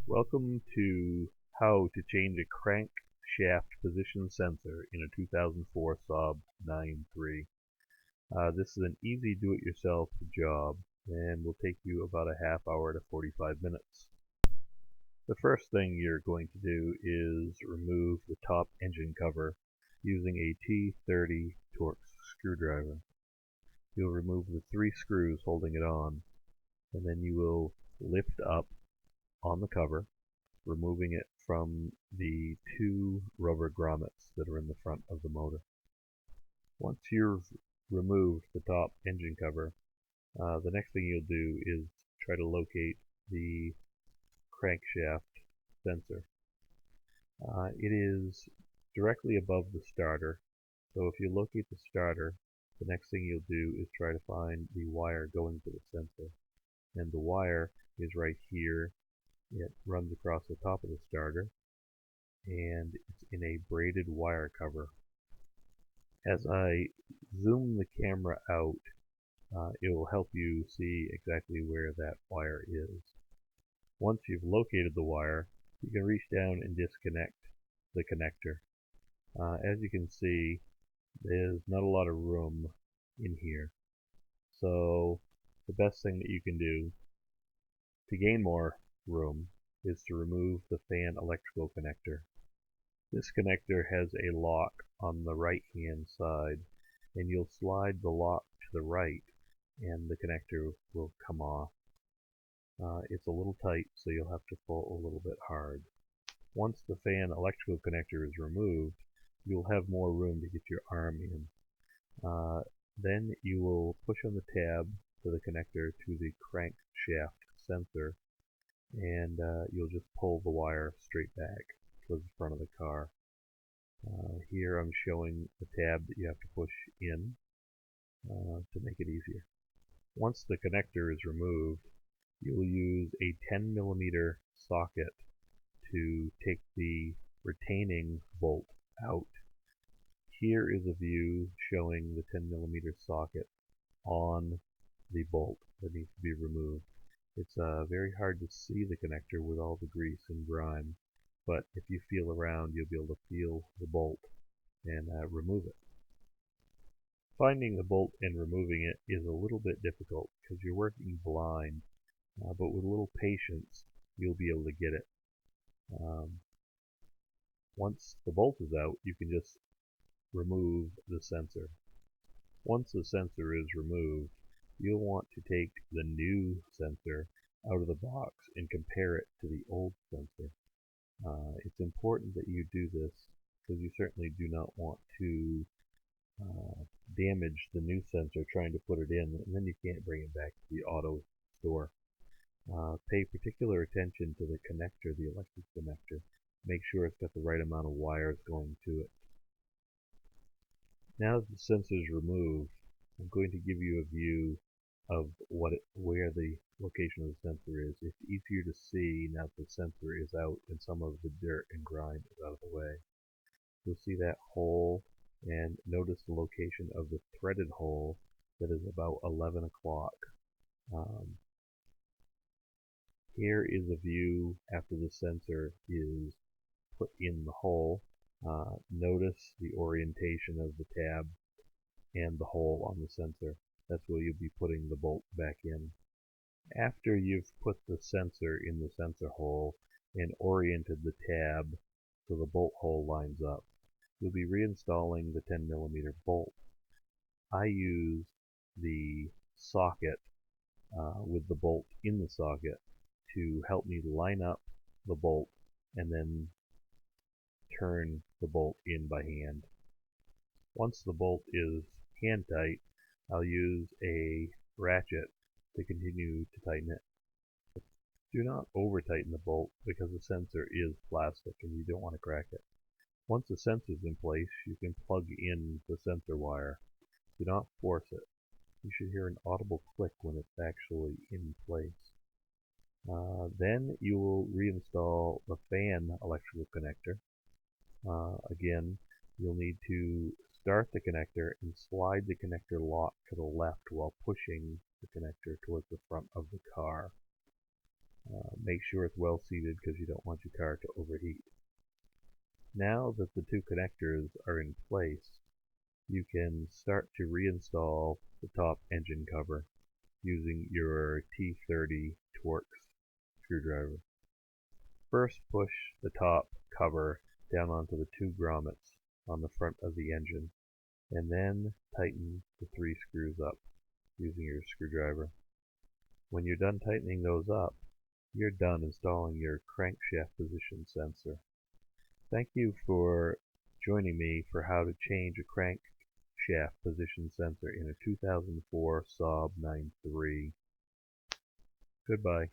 Welcome to how to change a crankshaft position sensor in a 2004 SAAB 9.3. This is an easy do-it-yourself job and will take you about a half hour to 45 minutes. The first thing you're going to do is remove the top engine cover using a T30 Torx screwdriver. You'll remove the 3 screws holding it on, and then you will lift up on the cover, removing it from the 2 rubber grommets that are in the front of the motor. Once you've removed the top engine cover, the next thing you'll do is try to locate the crankshaft sensor. It is directly above the starter, so if you locate the starter, the next thing you'll do is try to find the wire going to the sensor. And the wire is right here. It runs across the top of the starter, and it's in a braided wire cover. As I zoom the camera out, it will help you see exactly where that wire is. Once you've located the wire, you can reach down and disconnect the connector. As you can see, there's not a lot of room in here. So the best thing that you can do to gain more room is to remove the fan electrical connector. This connector has a lock on the right hand side, and you'll slide the lock to the right and the connector will come off. It's a little tight, so you'll have to pull a little bit hard. Once the fan electrical connector is removed, you'll have more room to get your arm in. Then you will push on the tab for the connector to the crankshaft sensor, and you'll just pull the wire straight back towards the front of the car. Here I'm showing the tab that you have to push in to make it easier. Once the connector is removed, you'll use a 10mm socket to take the retaining bolt out. Here is a view showing the 10mm socket on the bolt that needs to be removed. It's very hard to see the connector with all the grease and grime, but if you feel around, you'll be able to feel the bolt and remove it. Finding the bolt and removing it is a little bit difficult because you're working blind, but with a little patience, you'll be able to get it. Once the bolt is out, you can just remove the sensor. Once the sensor is removed, you'll want to take the new sensor out of the box and compare it to the old sensor. It's important that you do this because you certainly do not want to damage the new sensor trying to put it in, and then you can't bring it back to the auto store. Pay particular attention to the connector, the electric connector. Make sure it's got the right amount of wires going to it. Now that the sensor is removed, I'm going to give you a view of where the location of the sensor is. It's easier to see now that the sensor is out and some of the dirt and grime is out of the way. You'll see that hole, and notice the location of the threaded hole that is about 11 o'clock. Here is a view after the sensor is put in the hole. Notice the orientation of the tab and the hole on the sensor. That's where you'll be putting the bolt back in. After you've put the sensor in the sensor hole and oriented the tab so the bolt hole lines up, you'll be reinstalling the 10mm bolt. I use the socket with the bolt in the socket to help me line up the bolt and then turn the bolt in by hand. Once the bolt is hand tight, I'll use a ratchet to continue to tighten it. Do not over tighten the bolt because the sensor is plastic and you don't want to crack it. Once the sensor is in place, you can plug in the sensor wire. Do not force it. You should hear an audible click when it's actually in place. Then you will reinstall the fan electrical connector. Again, you'll need to start the connector and slide the connector lock to the left while pushing the connector towards the front of the car. Make sure it's well seated because you don't want your car to overheat. Now that the two connectors are in place, you can start to reinstall the top engine cover using your T30 Torx screwdriver. First, push the top cover down onto the two grommets on the front of the engine, and then tighten the 3 screws up using your screwdriver. When you're done tightening those up, you're done installing your crankshaft position sensor. Thank you for joining me for how to change a crankshaft position sensor in a 2004 SAAB 9.3. Goodbye.